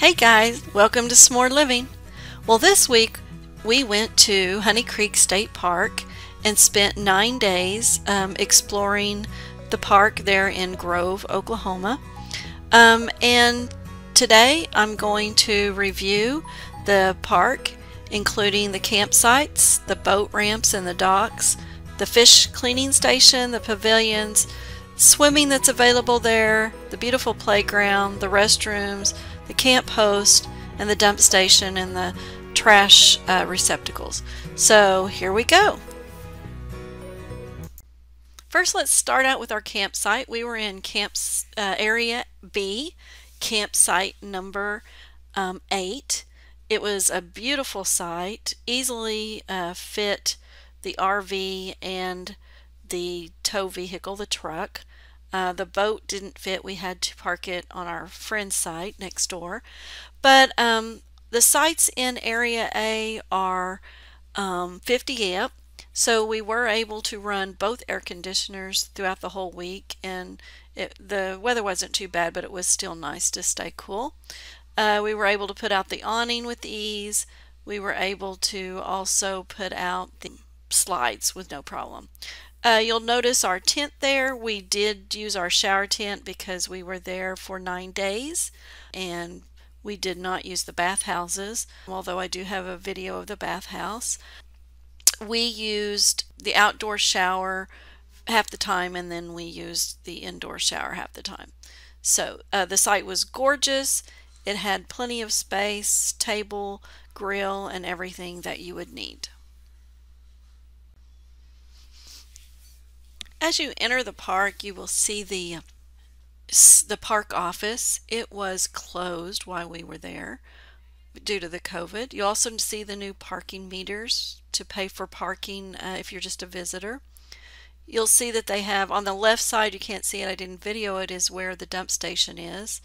Hey guys, welcome to S'more Living. Well, this week we went to Honey Creek State Park and spent 9 days exploring the park there in Grove, Oklahoma. And today I'm going to review the park, including the campsites, the boat ramps and the docks, the fish cleaning station, the pavilions, swimming that's available there, the beautiful playground, the restrooms, the camp host, and the dump station and the trash receptacles. So here we go. First, let's start out with our campsite. We were in area B, campsite number 8. It was a beautiful site, easily fit the RV and the tow vehicle, the truck. The boat didn't fit. We had to park it on our friend's site next door. But the sites in Area A are 50 amp. So we were able to run both air conditioners throughout the whole week. And the weather wasn't too bad, but it was still nice to stay cool. We were able to put out the awning with ease. We were able to also put out the slides with no problem. You'll notice our tent there. We did use our shower tent because we were there for 9 days and we did not use the bathhouses, although I do have a video of the bathhouse. We used the outdoor shower half the time and then we used the indoor shower half the time. So the site was gorgeous. It had plenty of space, table, grill, and everything that you would need. As you enter the park, you will see the park office. It was closed while we were there due to the COVID. You also see the new parking meters to pay for parking if you're just a visitor. You'll see that they have on the left side, you can't see it, I didn't video it, is where the dump station is.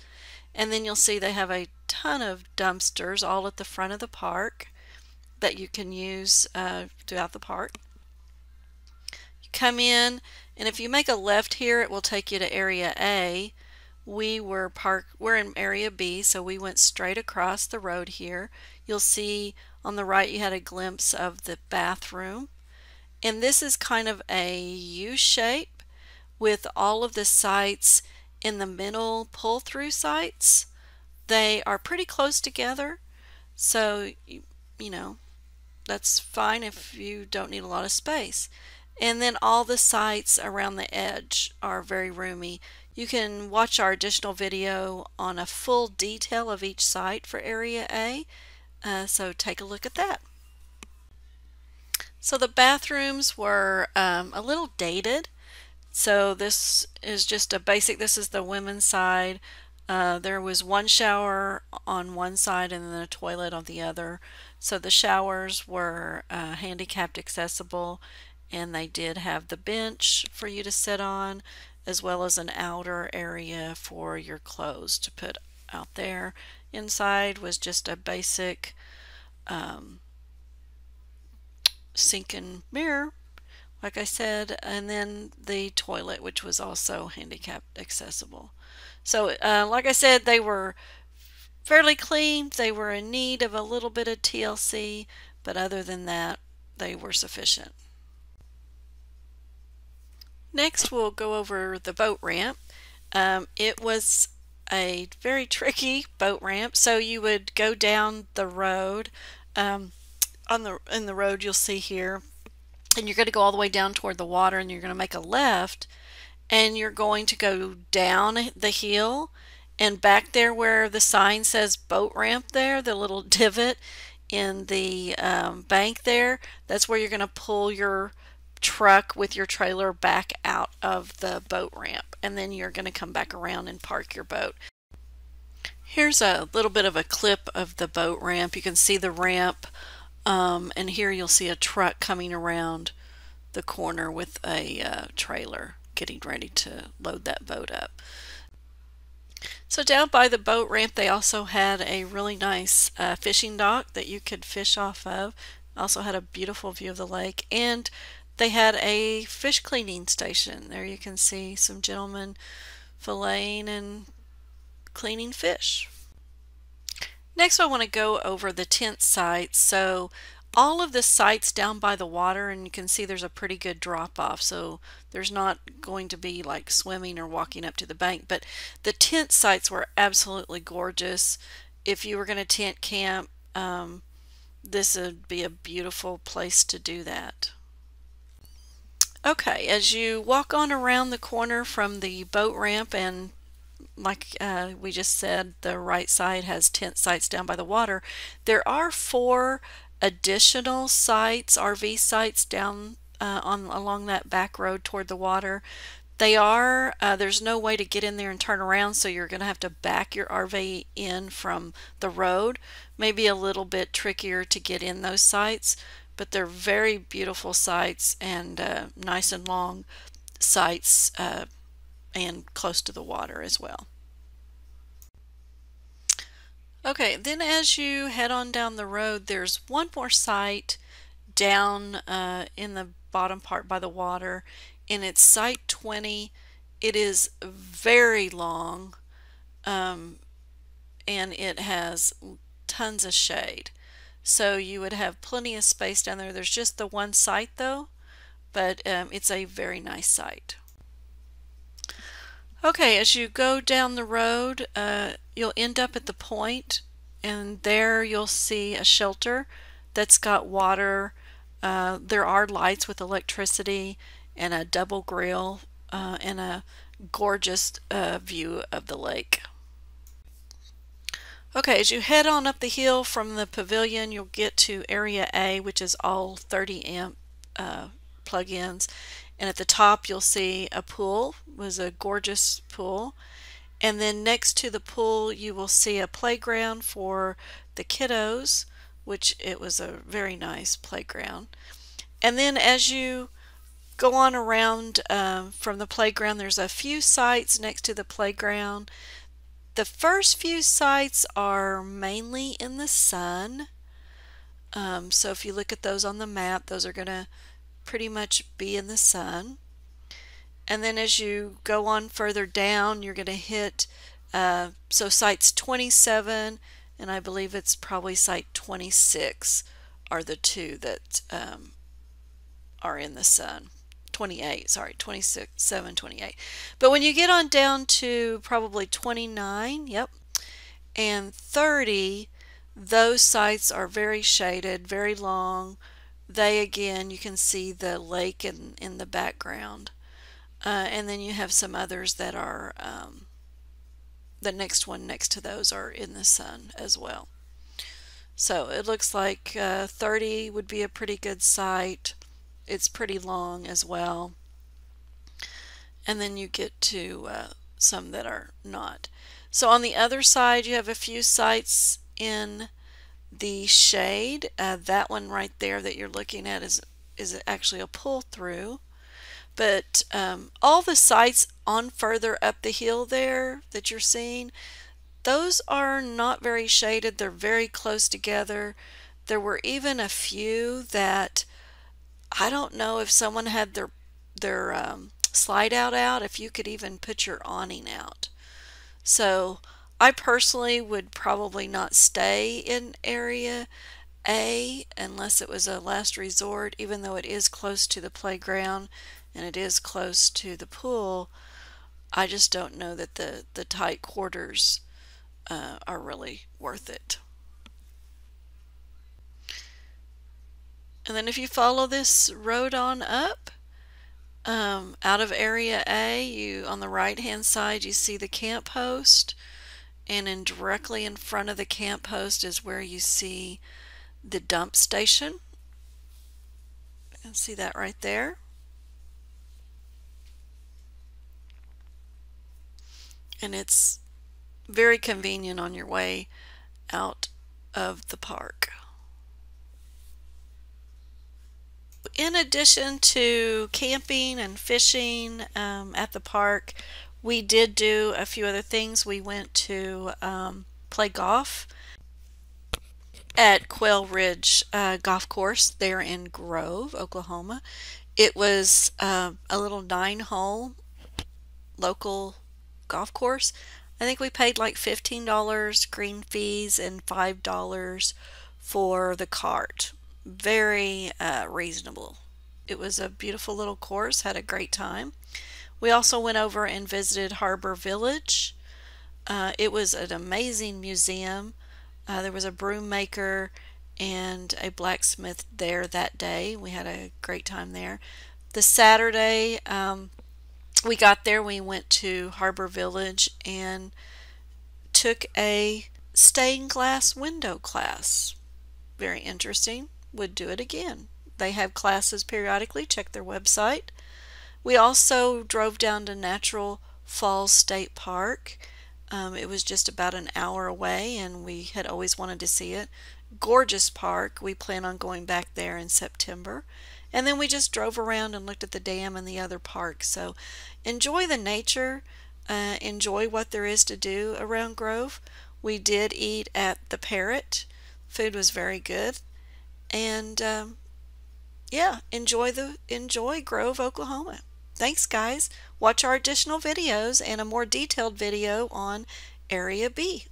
And then you'll see they have a ton of dumpsters all at the front of the park that you can use throughout the park. You come in, and if you make a left here, it will take you to Area A. We're in Area B, so we went straight across the road here. You'll see on the right you had a glimpse of the bathroom. And this is kind of a U-shape with all of the sites in the middle pull-through sites. They are pretty close together, so you know that's fine if you don't need a lot of space. And then all the sites around the edge are very roomy. You can watch our additional video on a full detail of each site for Area A, so take a look at that. So the bathrooms were a little dated. So this is just a basic, this is the women's side. There was one shower on one side and then a toilet on the other. So the showers were handicapped accessible, and they did have the bench for you to sit on, as well as an outer area for your clothes to put out there. Inside was just a basic sink and mirror, like I said, and then the toilet, which was also handicapped accessible. So like I said, they were fairly clean. They were in need of a little bit of TLC, but other than that, they were sufficient. Next, we'll go over the boat ramp. It was a very tricky boat ramp. So you would go down the road. In the road, you'll see here, and you're going to go all the way down toward the water, and you're going to make a left, and you're going to go down the hill, and back there where the sign says boat ramp there, the little divot in the bank there, that's where you're going to pull your truck with your trailer back out of the boat ramp, and then you're going to come back around and park your boat. Here's a little bit of a clip of the boat ramp. You can see the ramp, and here you'll see a truck coming around the corner with a trailer getting ready to load that boat up. So down by the boat ramp, they also had a really nice fishing dock that you could fish off of. Also had a beautiful view of the lake, and they had a fish cleaning station. There you can see some gentlemen filleting and cleaning fish. Next, I want to go over the tent sites. So all of the sites down by the water, and you can see there's a pretty good drop off. So there's not going to be like swimming or walking up to the bank, but the tent sites were absolutely gorgeous. If you were going to tent camp, this would be a beautiful place to do that. Okay, as you walk on around the corner from the boat ramp, and like we just said, the right side has tent sites down by the water. There are 4 additional sites, RV sites, down on along that back road toward the water. They are, there's no way to get in there and turn around, so you're going to have to back your RV in from the road. Maybe a little bit trickier to get in those sites, but they're very beautiful sites and nice and long sites and close to the water as well. Okay, then as you head on down the road, there's one more site down in the bottom part by the water, and it's site 20. It is very long, and it has tons of shade. So you would have plenty of space down there. There's just the one site though, but it's a very nice site. Okay, as you go down the road, you'll end up at the point, and there you'll see a shelter that's got water. There are lights with electricity and a double grill and a gorgeous view of the lake. Okay, as you head on up the hill from the pavilion, you'll get to Area A, which is all 30 amp plug-ins. And at the top, you'll see a pool. It was a gorgeous pool. And then next to the pool, you will see a playground for the kiddos, which it was a very nice playground. And then as you go on around from the playground, there's a few sites next to the playground. The first few sites are mainly in the sun. So if you look at those on the map, those are going to pretty much be in the sun. And then as you go on further down, you're going to hit so sites 27 and I believe it's probably site 26 are the 2 that are in the sun. 28, sorry, 26, 7, 28. But when you get on down to probably 29, yep, and 30, those sites are very shaded, very long. They, again, you can see the lake in the background. And then you have some others that are, the next one next to those are in the sun as well. So it looks like 30 would be a pretty good site. It's pretty long as well. And then you get to some that are not. So on the other side, you have a few sites in the shade. That one right there that you're looking at is actually a pull through. But all the sites on further up the hill there that you're seeing, those are not very shaded. They're very close together. There were even a few that I don't know if someone had their slide out, if you could even put your awning out. So I personally would probably not stay in area A unless it was a last resort, even though it is close to the playground and it is close to the pool. I just don't know that the tight quarters are really worth it. And then if you follow this road on up, out of Area A, on the right hand side you see the camp host, and directly in front of the camp host is where you see the dump station. You can see that right there. And it's very convenient on your way out of the park. In addition to camping and fishing at the park, we did do a few other things. We went to play golf at Quail Ridge Golf Course there in Grove, Oklahoma. It was a little 9-hole local golf course. I think we paid like $15 green fees and $5 for the cart. Very reasonable. It was a beautiful little course, had a great time. We also went over and visited Harbor Village. It was an amazing museum. There was a broom maker and a blacksmith there that day. We had a great time there. The Saturday, we got there, we went to Harbor Village and took a stained glass window class. Very interesting. Would do it again. They have classes periodically. Check their website. We also drove down to Natural Falls State Park. It was just about an hour away and we had always wanted to see it. Gorgeous park. We plan on going back there in September. And then we just drove around and looked at the dam and the other parks. So enjoy the nature, enjoy what there is to do around Grove. We did eat at the Parrot. Food was very good. And yeah, enjoy Grove, Oklahoma. Thanks, guys. Watch our additional videos and a more detailed video on Area B.